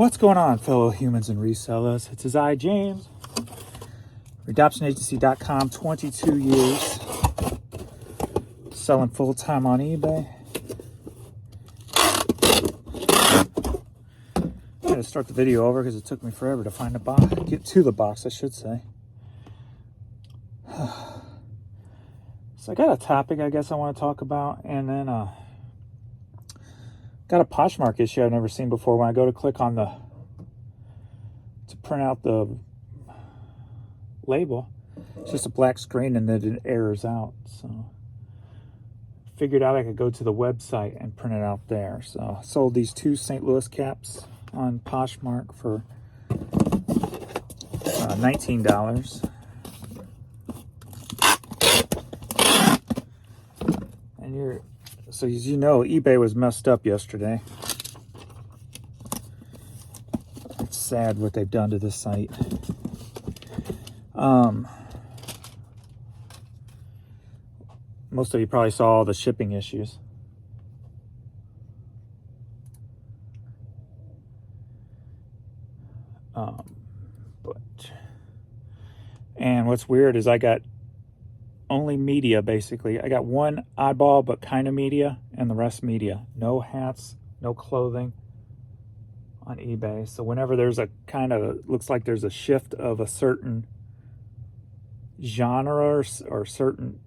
What's going on, fellow humans and resellers? It's his I, James. ReadoptionAgency.com, 22 years. Selling full-time on eBay. I'm going to start the video over because it took me forever to find the box. Get to the box, I should say. So I got a topic I guess I want to talk about, and then got a Poshmark issue I've never seen before. When I go to click on to print out the label, it's just a black screen and then it errors out. So figured out I could go to the website and print it out there. So I sold these 2 St. Louis caps on Poshmark for $19. And so as you know, eBay was messed up yesterday. It's sad what they've done to this site. Most of you probably saw all the shipping issues. And what's weird is I got only media, basically. I got one oddball, but kind of media, and the rest media. No hats, no clothing on eBay. So whenever there's a kind of, looks like there's a shift of a certain genre or certain,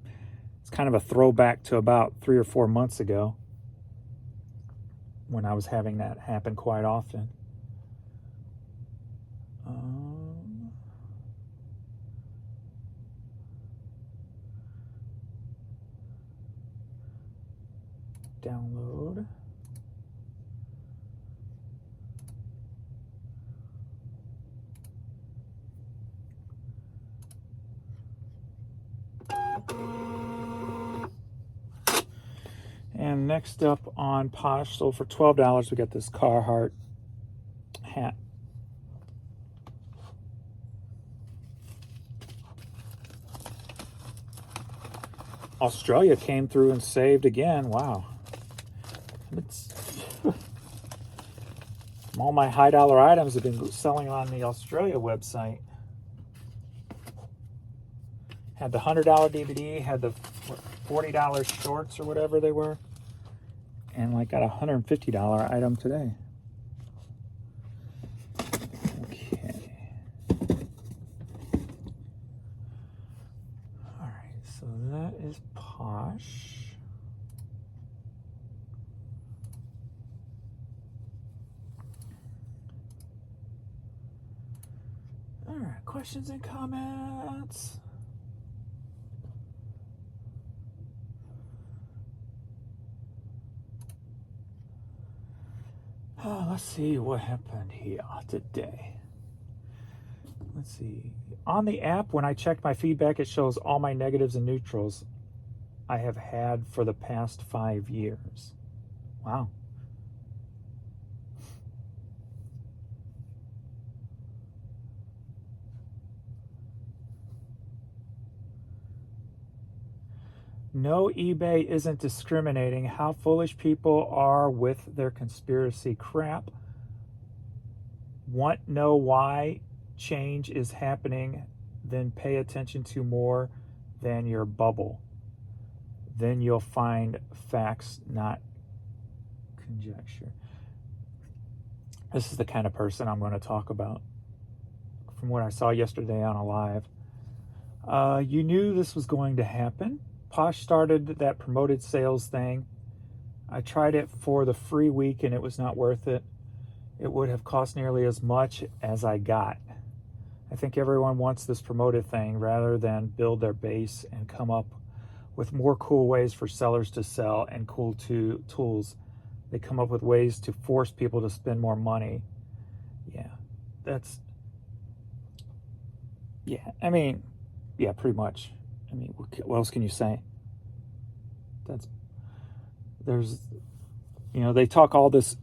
it's kind of a throwback to about 3 or 4 months ago when I was having that happen quite often. Download. And next up on Posh, sold for $12, we got this Carhartt hat. Australia came through and saved again. Wow. All my high dollar items have been selling on the Australia website. Had the $100 DVD, had the $40 shorts or whatever they were, and like got a $150 item today. Okay. All right, so that is Posh. All right, questions and comments. Let's see what happened here today. Let's see. On the app, when I check my feedback, it shows all my negatives and neutrals I have had for the past 5 years. Wow. No, eBay isn't discriminating. How foolish people are with their conspiracy crap. Want know why change is happening, then pay attention to more than your bubble. Then you'll find facts, not conjecture. This is the kind of person I'm going to talk about from what I saw yesterday on a live. You knew this was going to happen. Posh started that promoted sales thing. I tried it for the free week and it was not worth it. It would have cost nearly as much as I got. I think everyone wants this promoted thing rather than build their base and come up with more cool ways for sellers to sell and cool tools. They come up with ways to force people to spend more money. Pretty much. I mean, what else can you say? They talk all this,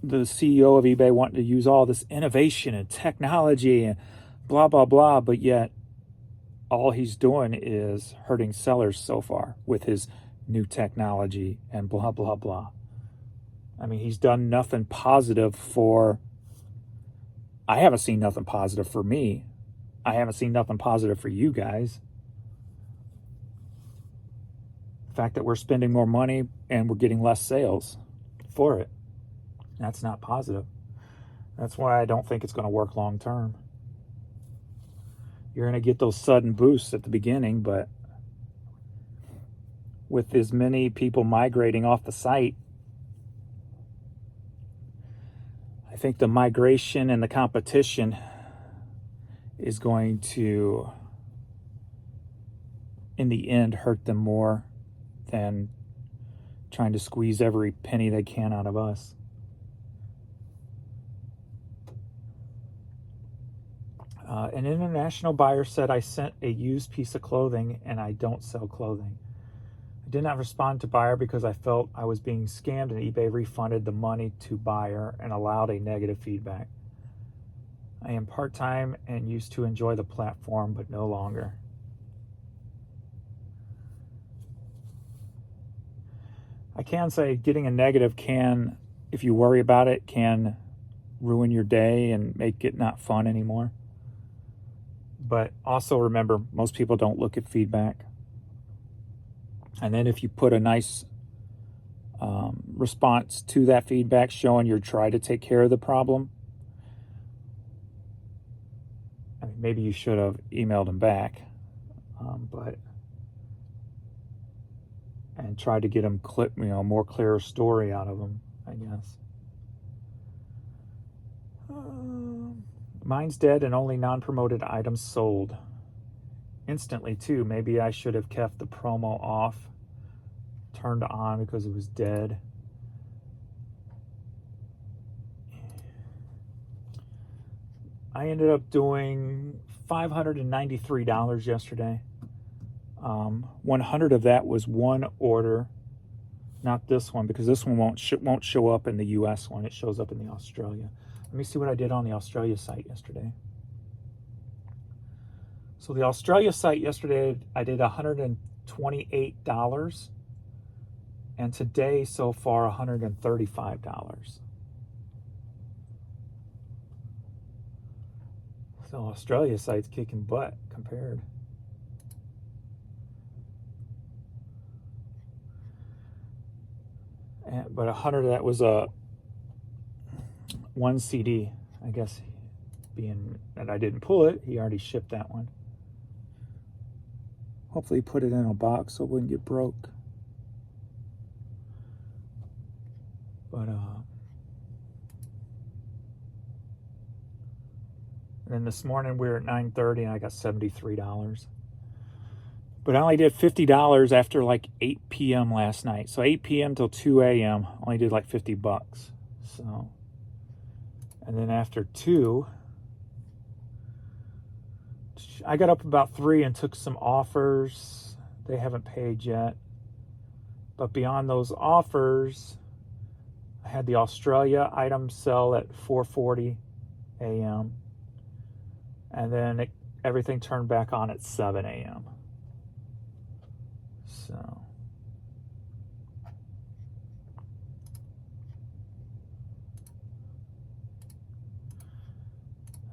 the CEO of eBay wanting to use all this innovation and technology and blah, blah, blah, but yet all he's doing is hurting sellers so far with his new technology and blah, blah, blah. I mean, he's done nothing positive for I haven't seen nothing positive for me. I haven't seen nothing positive for you guys. The fact that we're spending more money and we're getting less sales for it, that's not positive. That's why I don't think it's going to work long term. You're going to get those sudden boosts at the beginning, but with as many people migrating off the site, I think the migration and the competition is going to, in the end, hurt them more than trying to squeeze every penny they can out of us. An international buyer said, I sent a used piece of clothing and I don't sell clothing. I did not respond to buyer because I felt I was being scammed, and eBay refunded the money to buyer and allowed a negative feedback. I am part-time and used to enjoy the platform, but no longer. I can say getting a negative can, if you worry about it, can ruin your day and make it not fun anymore. But also remember, most people don't look at feedback. And then if you put a nice response to that feedback showing you're trying to take care of the problem, I mean, maybe you should have emailed them back, and tried to get them more clear story out of them, I guess. Mine's dead and only non-promoted items sold. Instantly too. Maybe I should have kept the promo off, turned on because it was dead. I ended up doing $593 yesterday. 100 of that was one order, not this one, because this one won't show up in the US one. It shows up in the Australia. Let me see what I did on the Australia site yesterday. So the Australia site yesterday, I did $128, and today so far $135. So Australia site's kicking butt compared. But 100 of that was a one CD, I guess, being that I didn't pull it. He already shipped that one. Hopefully he put it in a box so it wouldn't get broke. But and then this morning we were at 9:30 and I got $73. But I only did $50 after like 8 p.m. last night. So 8 p.m. till 2 a.m. only did like $50. So, and then after 2, I got up about 3 and took some offers. They haven't paid yet. But beyond those offers, I had the Australia item sell at 4:40 a.m. And then everything turned back on at 7 a.m. So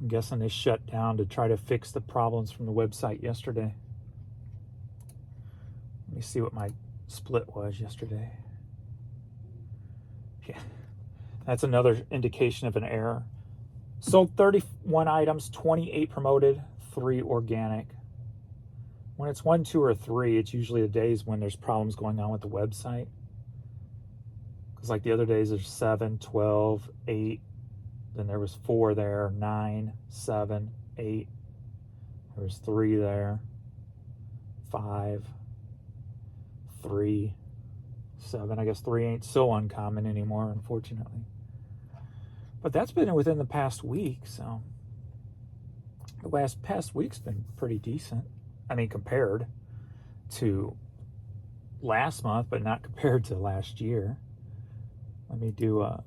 I'm guessing they shut down to try to fix the problems from the website yesterday. Let me see what my split was yesterday. Yeah, that's another indication of an error. Sold 31 items, 28 promoted, 3 organic. When it's 1, 2, or 3, it's usually the days when there's problems going on with the website. Because like the other days, there's 7, 12, 8. Then there was 4 there, 9, 7, 8. There was 3 there, 5, 3, 7. I guess 3 ain't so uncommon anymore, unfortunately. But that's been within the past week, so the past week's been pretty decent. I mean, compared to last month, but not compared to last year. Let me do a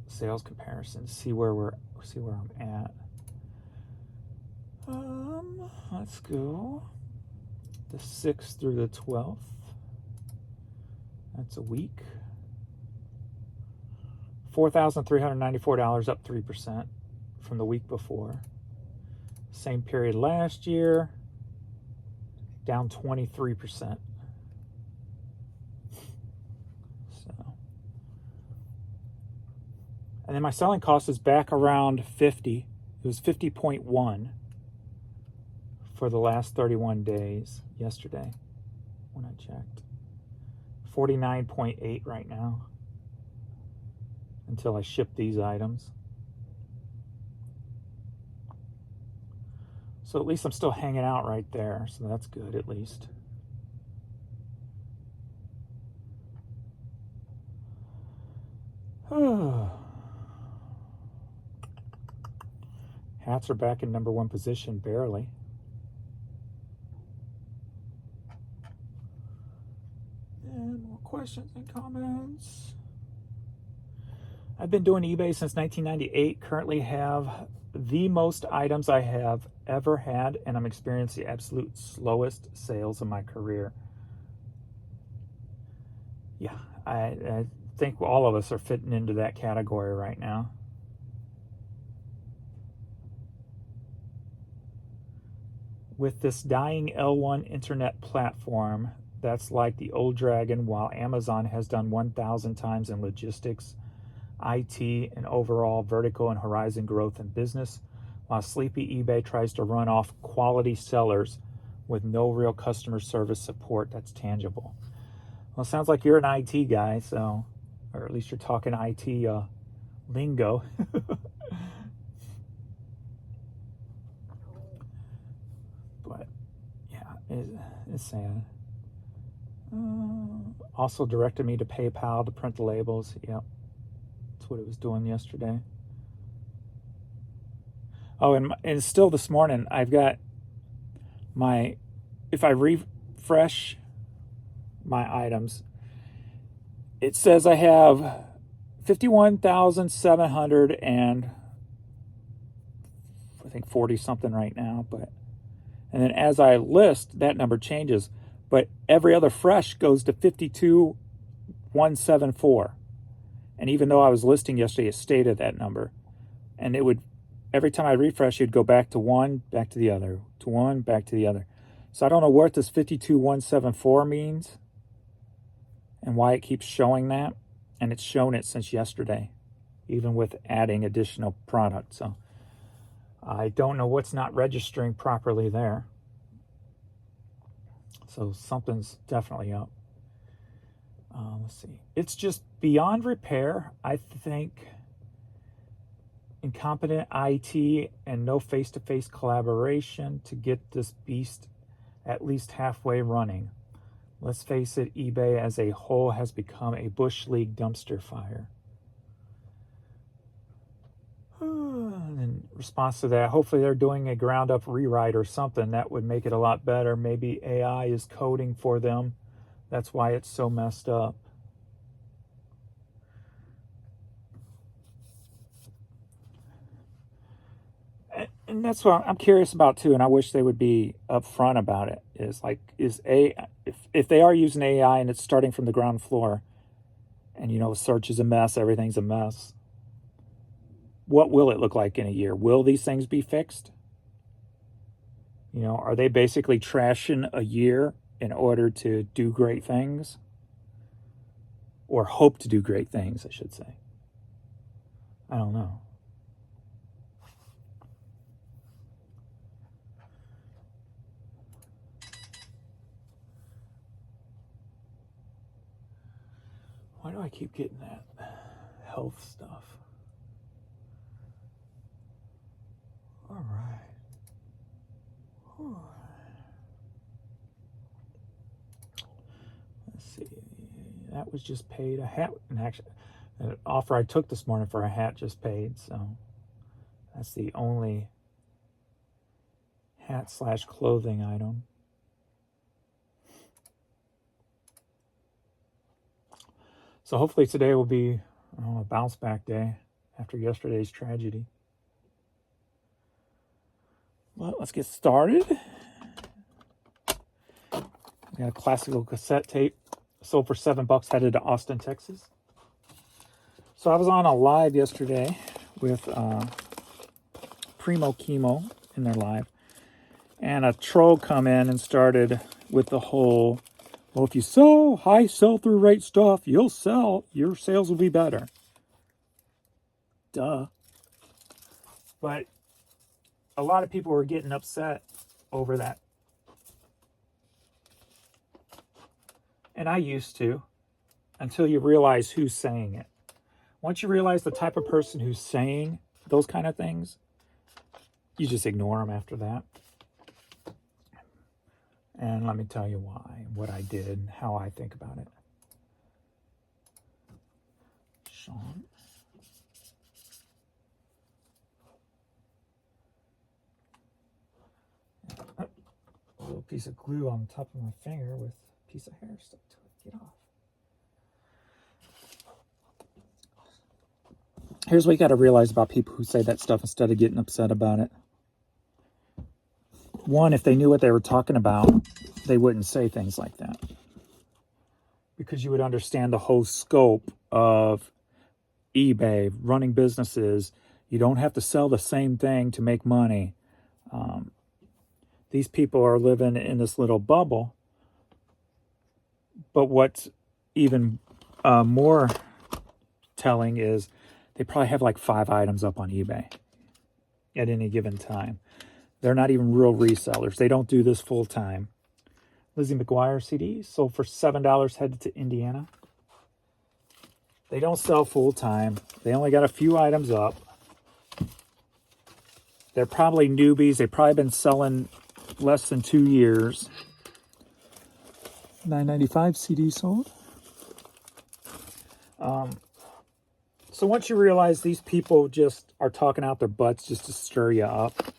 sales comparison, see where I'm at. Let's go the 6th through the 12th. That's a week. $4,394, up 3% from the week before. Same period last year, down 23%. And then my selling cost is back around 50. It was 50.1 for the last 31 days yesterday when I checked. 49.8 right now until I ship these items. So at least I'm still hanging out right there. So that's good at least. Hats are back in #1 position, barely. And more questions and comments. I've been doing eBay since 1998. Currently have the most items I have ever had, and I'm experiencing the absolute slowest sales of my career. Yeah, I think all of us are fitting into that category right now. With this dying L1 internet platform, that's like the old dragon, while Amazon has done 1,000 times in logistics, IT, and overall vertical and horizon growth in business, while sleepy eBay tries to run off quality sellers with no real customer service support that's tangible. Well, it sounds like you're an IT guy, so, or at least you're talking IT lingo. But yeah, it's sad. Also directed me to PayPal to print the labels. Yep, that's what it was doing yesterday. Oh, and still this morning, I've got my, if I refresh my items, it says I have 51,700 and I think 40 something right now, and then as I list, that number changes, but every other fresh goes to 52,174. And even though I was listing yesterday, it stayed at that number. And it would, every time I refresh, it'd go back to one, back to the other, to one, back to the other. So I don't know what this 52,174 means and why it keeps showing that. And it's shown it since yesterday, even with adding additional product. So I don't know what's not registering properly there. So something's definitely up. Let's see. It's just beyond repair. I think incompetent IT and no face-to-face collaboration to get this beast at least halfway running. Let's face it, eBay as a whole has become a Bush League dumpster fire. And in response to that, hopefully they're doing a ground-up rewrite or something that would make it a lot better. Maybe AI is coding for them. That's why it's so messed up. And that's what I'm curious about too, and I wish they would be upfront about it. If they are using AI and it's starting from the ground floor, and search is a mess, everything's a mess, what will it look like in a year? Will these things be fixed? Are they basically trashing a year in order to do great things? Or hope to do great things, I should say. I don't know. Why do I keep getting that health stuff? All right. Let's see. That was just paid. A hat, an offer I took this morning for a hat just paid. So that's the only hat/clothing item. So hopefully today will be a bounce back day after yesterday's tragedy. Well, let's get started. We got a classical cassette tape sold for $7, headed to Austin, Texas. So I was on a live yesterday with Primo Chemo in their live, and a troll come in and started with the whole, well, if you sell high sell-through rate stuff, your sales will be better. Duh. But a lot of people were getting upset over that. And I used to, until you realize who's saying it. Once you realize the type of person who's saying those kind of things, you just ignore them after that. And let me tell you why, what I did, and how I think about it. Sean. A little piece of glue on the top of my finger with a piece of hair stuck to it. Get off. Here's what you got to realize about people who say that stuff instead of getting upset about it. One, if they knew what they were talking about, they wouldn't say things like that. Because you would understand the whole scope of eBay, running businesses. You don't have to sell the same thing to make money. These people are living in this little bubble. But what's even more telling is they probably have like 5 items up on eBay at any given time. They're not even real resellers. They don't do this full time. Lizzie McGuire CD sold for $7, headed to Indiana. They don't sell full time. They only got a few items up. They're probably newbies. They've probably been selling less than 2 years. $9.95 CD sold. So once you realize these people just are talking out their butts just to stir you up,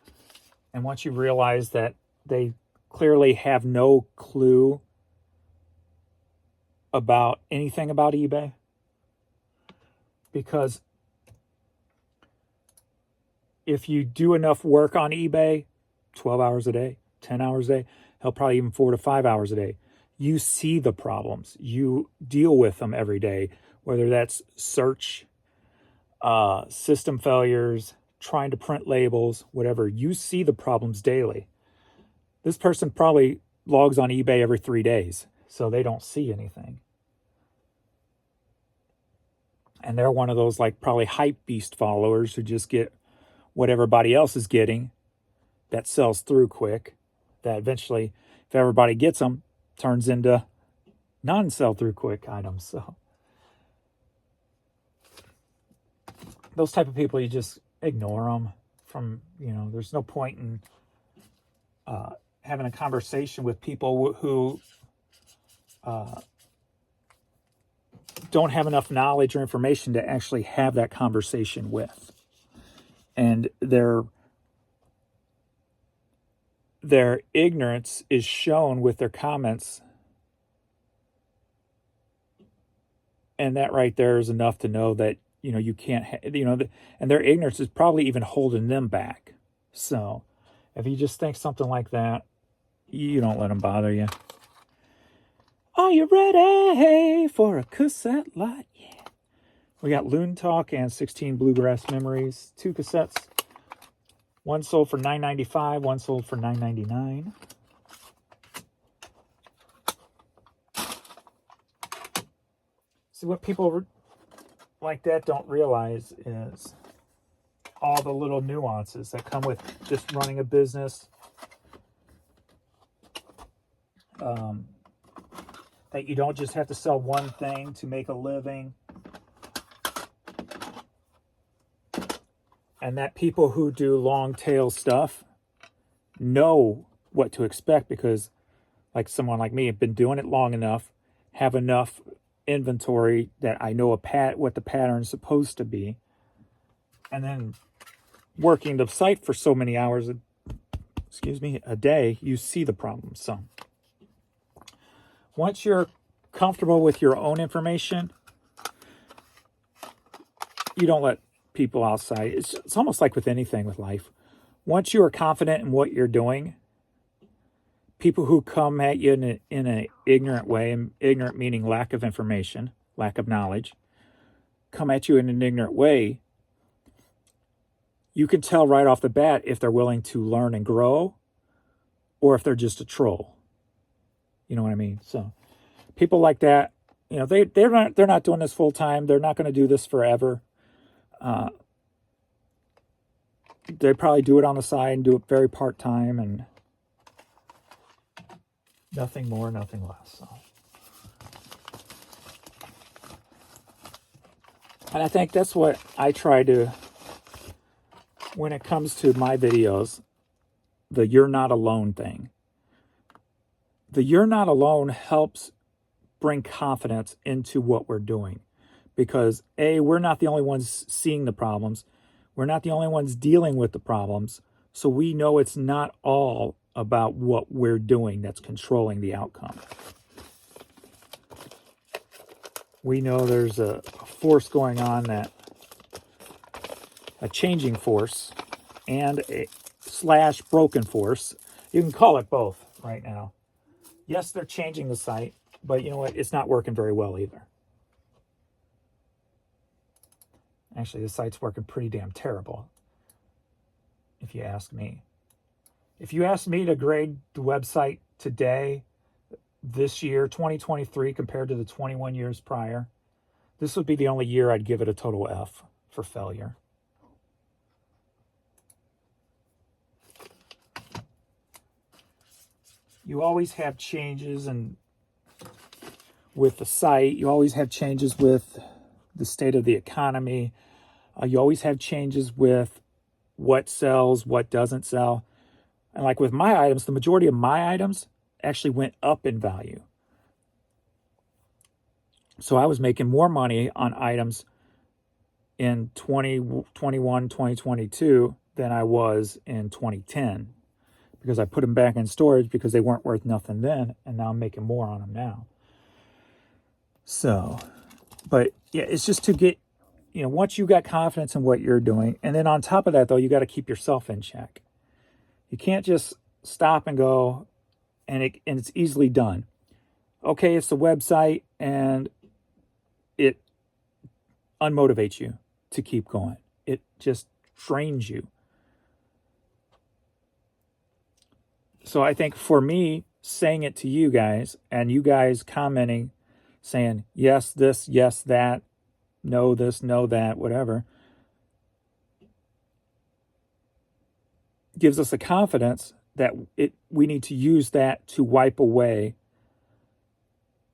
and once you realize that they clearly have no clue about anything about eBay, because if you do enough work on eBay, 12 hours a day, 10 hours a day, hell, probably even 4 to 5 hours a day, you see the problems. You deal with them every day, whether that's search, system failures, trying to print labels, whatever. You see the problems daily. This person probably logs on eBay every 3 days, so they don't see anything. And they're one of those like probably hype beast followers who just get what everybody else is getting that sells through quick, that eventually, if everybody gets them, turns into non-sell through quick items. So those type of people, you just ignore them. There's no point in having a conversation with people who don't have enough knowledge or information to actually have that conversation with. And their ignorance is shown with their comments. And that right there is enough to know that, you can't, and their ignorance is probably even holding them back. So if you just think something like that, you don't let them bother you. Are you ready for a cassette lot? Yeah. We got Loon Talk and 16 Bluegrass Memories, 2 cassettes. One sold for $9.95, one sold for $9.99. See, what people like that don't realize is all the little nuances that come with just running a business. That you don't just have to sell one thing to make a living. And that people who do long tail stuff know what to expect, because like someone like me, have been doing it long enough, have enough inventory that I know what the pattern is supposed to be. And then working the site for so many hours, a day, you see the problem. So once you're comfortable with your own information, you don't let people outside. It's almost like with anything with life. Once you are confident in what you're doing, people who come at you in an ignorant way, and ignorant meaning lack of information, lack of knowledge, come at you in an ignorant way, you can tell right off the bat if they're willing to learn and grow or if they're just a troll. You know what I mean? So people like that, you know, they're not doing this full time. They're not going to do this forever. They probably do it on the side and do it very part time and nothing more, nothing less. So. And I think that's what I try to, when it comes to my videos, the you're not alone thing. The you're not alone helps bring confidence into what we're doing. Because A, we're not the only ones seeing the problems. We're not the only ones dealing with the problems. So we know it's not all about what we're doing that's controlling the outcome. We know there's a force going on, that a changing force and a / broken force. You can call it both right now. Yes, they're changing the site, but you know what? It's not working very well either. Actually, the site's working pretty damn terrible, if you ask me. If you ask me to grade the website today, this year, 2023, compared to the 21 years prior, this would be the only year I'd give it a total F for failure. You always have changes and with the site. You always have changes with the state of the economy. You always have changes with what sells, what doesn't sell. And like with my items, the majority of my items actually went up in value. So I was making more money on items in 2021, 2022 than I was in 2010 because I put them back in storage because they weren't worth nothing then, and now I'm making more on them now. So, but yeah, it's just to get, you know, once you got confidence in what you're doing, and then on top of that, though, you got to keep yourself in check. You can't just stop and go, and it's easily done. Okay, it's the website, and it unmotivates you to keep going. It just drains you. So I think for me, saying it to you guys, and you guys commenting, saying, yes, this, yes, that, no, this, no, that, whatever, gives us the confidence that we need to use that to wipe away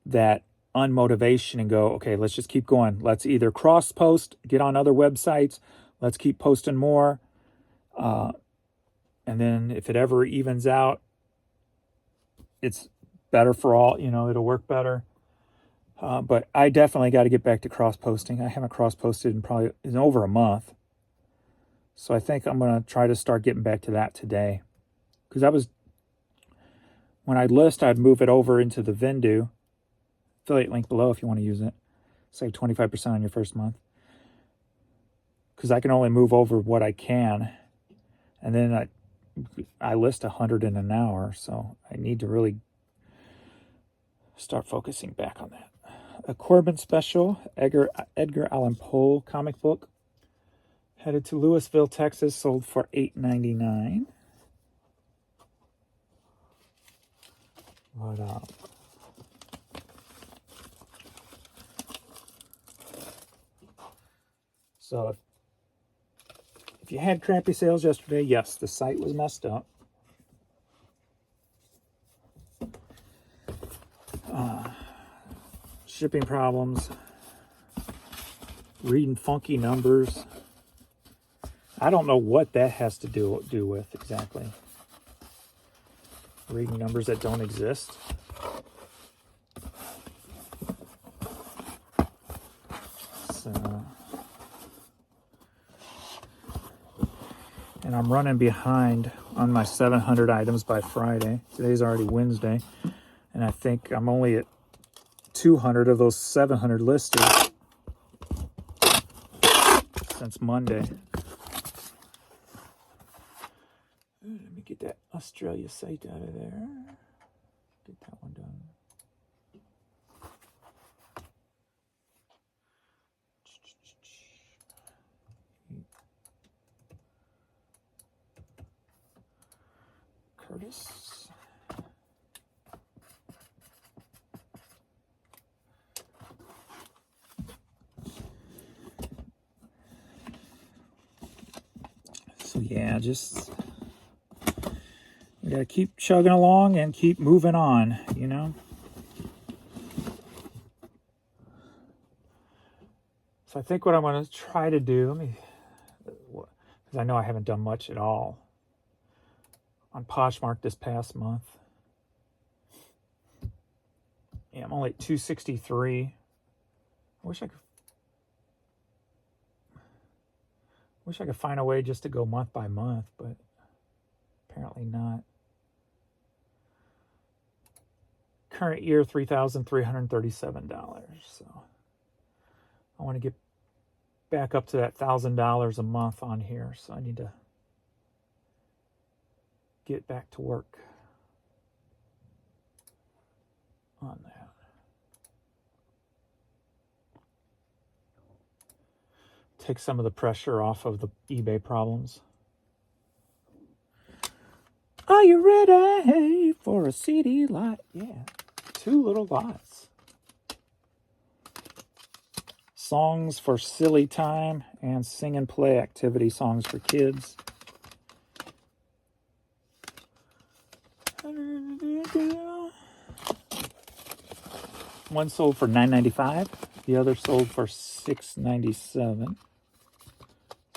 that unmotivation and go, okay, let's just keep going. Let's either cross post, get on other websites, let's keep posting more. And then if it ever evens out, it's better for all, you know, it'll work better. But I definitely got to get back to cross posting. I haven't cross posted in over a month. So I think I'm going to try to start getting back to that today. Because when I list, I'd move it over into the Vendu. Affiliate link below if you want to use it. Save 25% on your first month. Because I can only move over what I can. And then I list 100 in an hour. So I need to really start focusing back on that. A Corbin special, Edgar Allan Poe comic book. Headed to Louisville, Texas, sold for $8.99. But so if you had crappy sales yesterday, yes, the site was messed up. Shipping problems, reading funky numbers. I don't know what that has to do with exactly. Reading numbers that don't exist. So, and I'm running behind on my 700 items by Friday. Today's already Wednesday, and I think I'm only at 200 of those 700 listed since Monday. Let me get that Australia site out of there. Get that one done. artists. So yeah, just we gotta keep chugging along and keep moving on, you know. So I think what I'm going to try to do, because I know I haven't done much at all on Poshmark this past month. Yeah, I'm only at 263. I wish I could find a way just to go month by month, but apparently not. Current year, $3,337. So I want to get back up to that $1,000 a month on here. So I need to get back to work on that. Take some of the pressure off of the eBay problems. Are you ready for a CD lot? Yeah, 2 little lots. Songs for silly time and sing and play activity songs for kids. One sold for $9.95. The other sold for $6.97.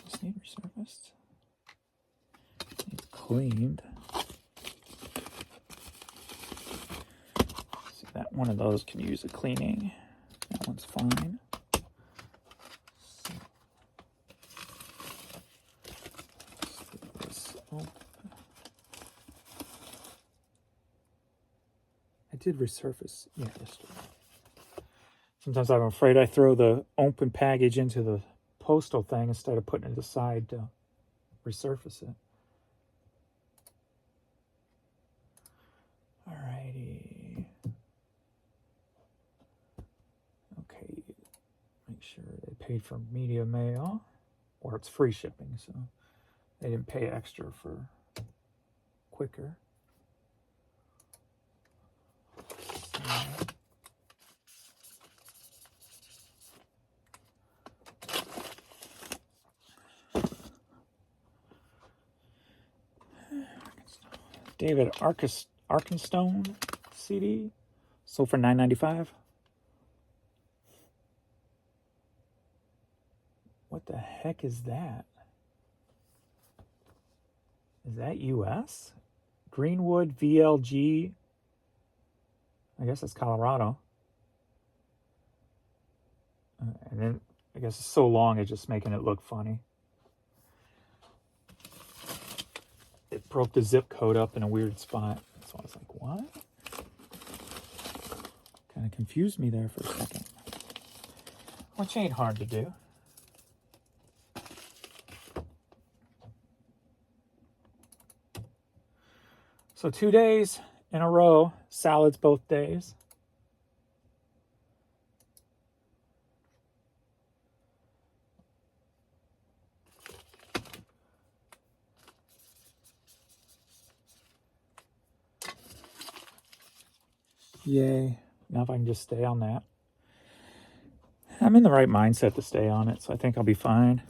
Just need resurfaced. It's cleaned. So that one of those can use a cleaning. That one's fine. I did resurface, yeah, yesterday. Sometimes I'm afraid I throw the open package into the postal thing instead of putting it aside to resurface it. Alrighty. Okay, make sure they paid for media mail, or it's free shipping, so they didn't pay extra for quicker. David Arkenstone CD, sold for $9.95. What the heck is that? Is that US? Greenwood VLG. I guess it's Colorado. And then I guess it's so long, it's just making it look funny. It broke the zip code up in a weird spot. So I was like, what? Kind of confused me there for a second. Which ain't hard to do. So 2 days in a row, salads both days. Yay. Now if I can just stay on that. I'm in the right mindset to stay on it, so I think I'll be fine.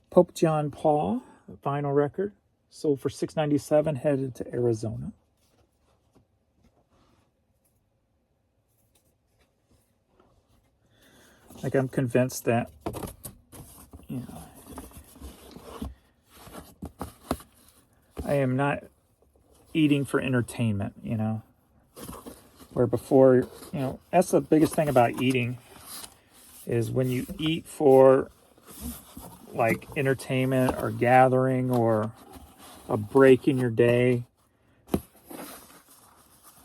Pope John Paul, vinyl record, sold for $6.97, headed to Arizona. Like, I'm convinced that, you know, I am not eating for entertainment, you know. Where before, you know, that's the biggest thing about eating, is when you eat for like entertainment or gathering or a break in your day,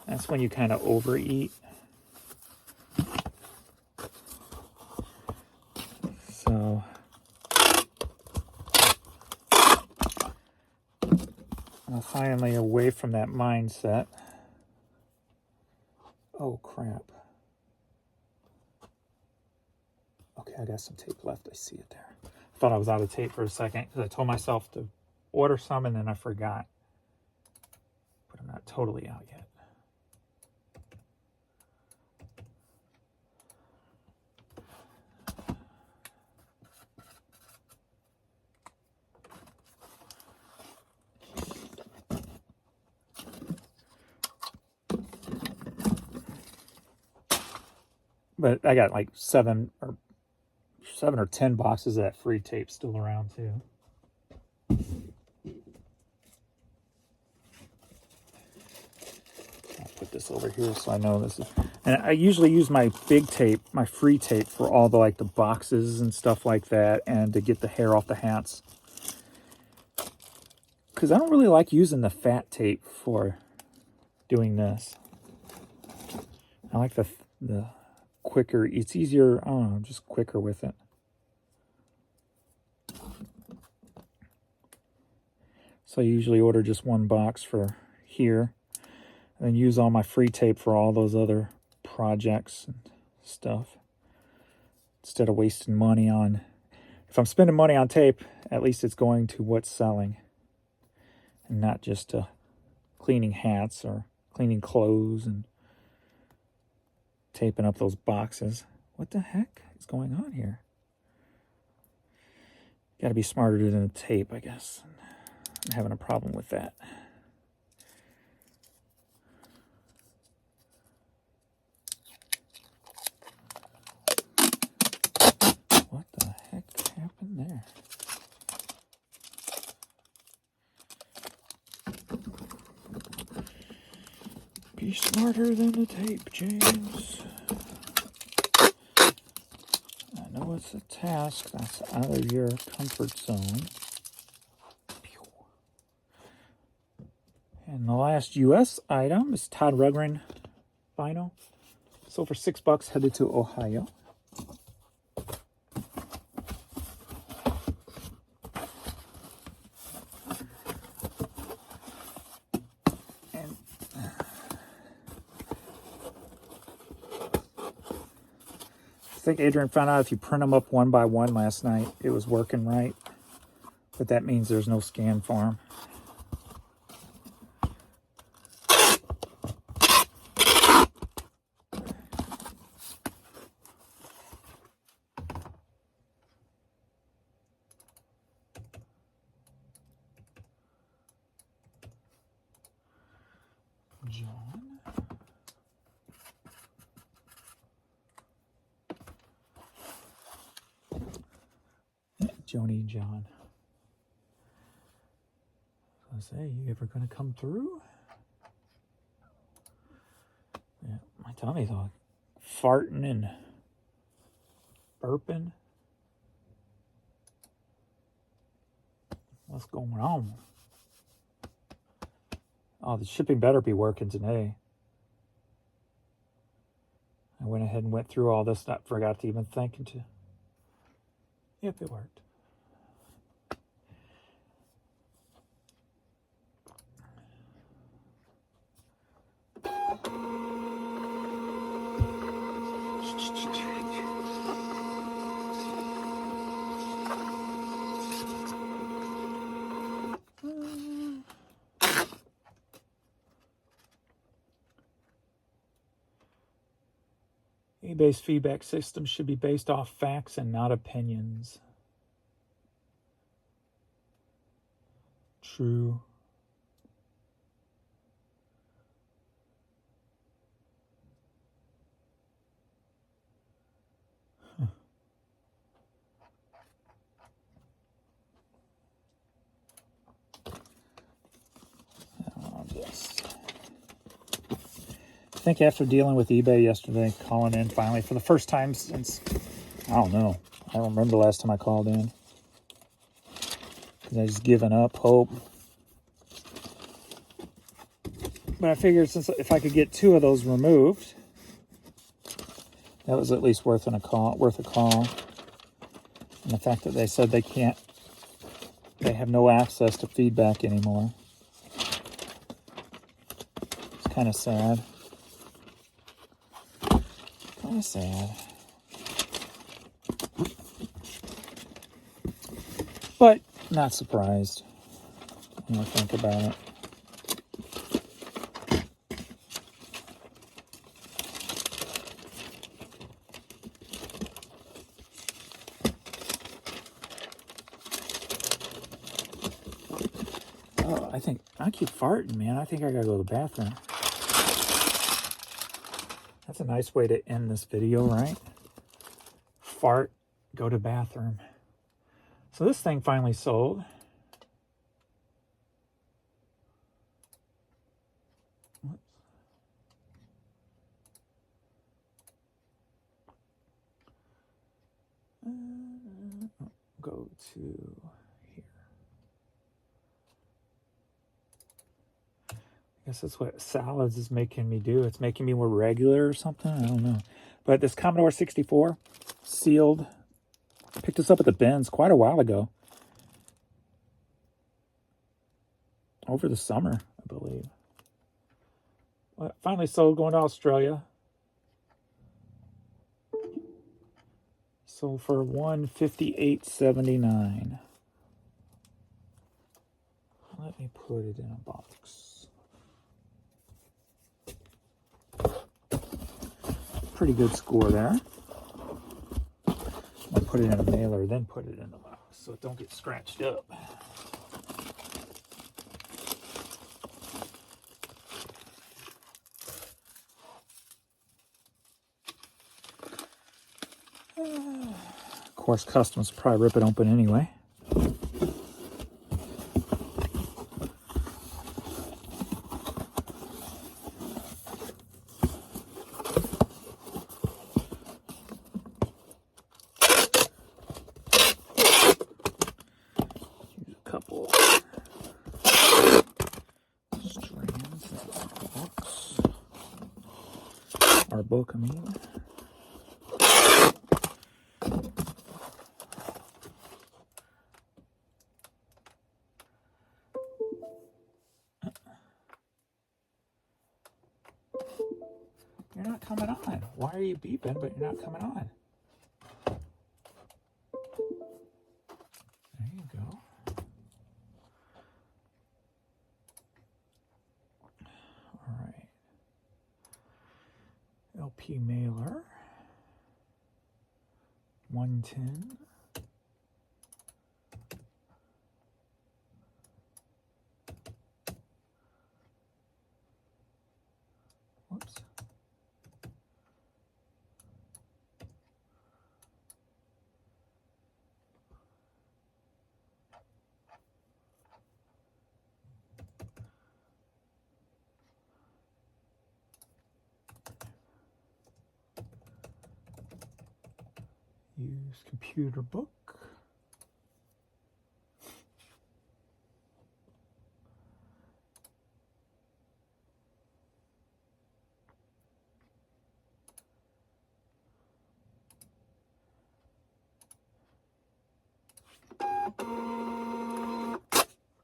that's when you kind of overeat. So I'm finally away from that mindset. Oh, crap. Okay, I got some tape left. I see it there. I thought I was out of tape for a second because I told myself to order some and then I forgot. totally out yet. But I got like 7 or 10 boxes of that free tape still around too. I'll put this over here so I know this is. And I usually use my big tape, my free tape, for all the the boxes and stuff like that, and to get the hair off the hats. Because I don't really like using the fat tape for doing this. I like the quicker. It's easier. I don't know, just quicker with it. So I usually order just one box for here, and then use all my free tape for all those other projects and stuff. Instead of wasting money on, if I'm spending money on tape, at least it's going to what's selling, and not just cleaning hats or cleaning clothes and taping up those boxes. What the heck is going on here? Got to be smarter than the tape, I guess. I'm having a problem with that. What the heck happened there? Be smarter than the tape, James. I know it's a task that's out of your comfort zone. And the last U.S. item is Todd Rundgren vinyl. So for $6, headed to Ohio. And I think Adrian found out if you print them up one by one last night, it was working right. But that means there's no scan for them. John. Joni John. I say, you ever gonna come through? Yeah, my tummy's all farting and burping. What's going on? Oh, the shipping better be working today. I went ahead and went through all this. I forgot to even think into. Yep, it worked. eBay's feedback system should be based off facts and not opinions. True. I think after dealing with eBay yesterday, calling in finally for the first time since, I don't know. I don't remember the last time I called in. Because I just given up hope. But I figured since if I could get 2 of those removed, that was at least worth a call. And the fact that they said they have no access to feedback anymore. It's kind of sad. Kind of sad. But not surprised when I think about it. I think I keep farting, man. I think I gotta go to the bathroom. That's a nice way to end this video, right? Fart, go to bathroom. So this thing finally sold. Go to here. I guess that's what salads is making me do. It's making me more regular or something. I don't know. But this Commodore 64, sealed. Picked this up at the bins quite a while ago. Over the summer, I believe. Well, finally sold, going to Australia. Sold for $158.79. Let me put it in a box. Pretty good score there. I'll put it in a mailer, then put it in the box so it don't get scratched up. Of course, customs probably rip it open anyway. Use a couple strands of our book, I mean. You're not coming on. Why are you beeping, but you're not coming on? There you go. All right. LP mailer. 110. Whoops. Use computer book.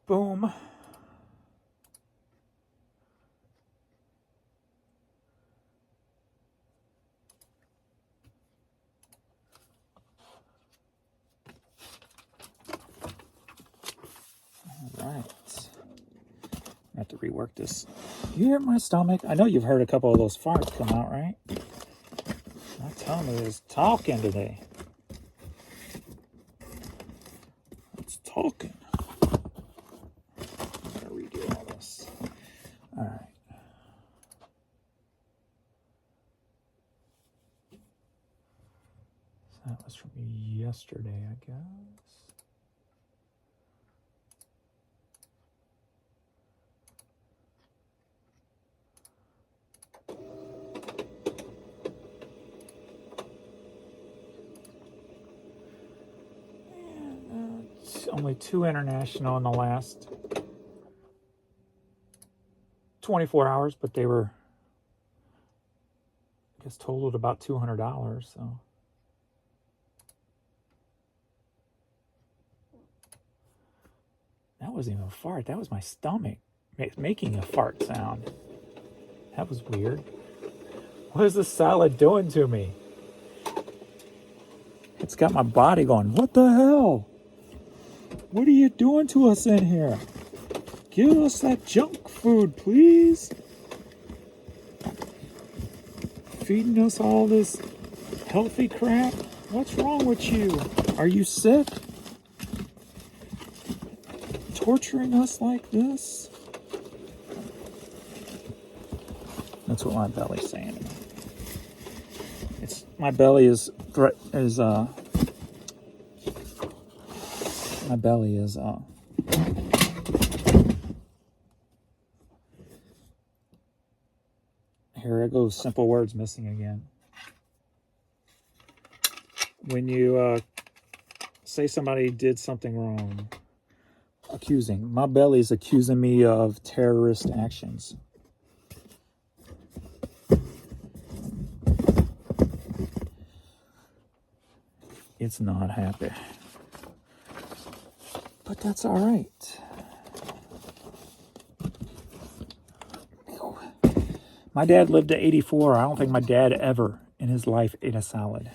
Boom. All right. I have to rework this. You hear my stomach? I know you've heard a couple of those farts come out, right? My tongue is talking today. It's talking. I'm gonna redo all this. All right. So that was from yesterday, I guess. Only 2 international in the last 24 hours, but they were, I guess, totaled about $200. So that wasn't even a fart. That was my stomach making a fart sound. That was weird. What is this salad doing to me? It's got my body going, what the hell? What are you doing to us in here? Give us that junk food, please. Feeding us all this healthy crap? What's wrong with you? Are you sick? torturing us like this? That's what my belly's saying. My belly is here it goes, simple words missing again. When you say somebody did something wrong, accusing. My belly is accusing me of terrorist actions. It's not happy. But that's all right. My dad lived to 84. I don't think my dad ever in his life ate a salad.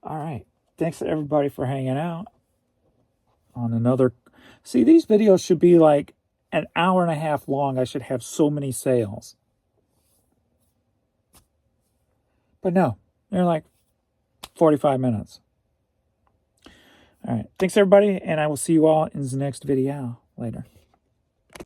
All right. Thanks to everybody for hanging out on another. See, these videos should be like an hour and a half long. I should have so many sales. But no, they're like 45 minutes. All right. Thanks, everybody. And I will see you all in the next video. Later.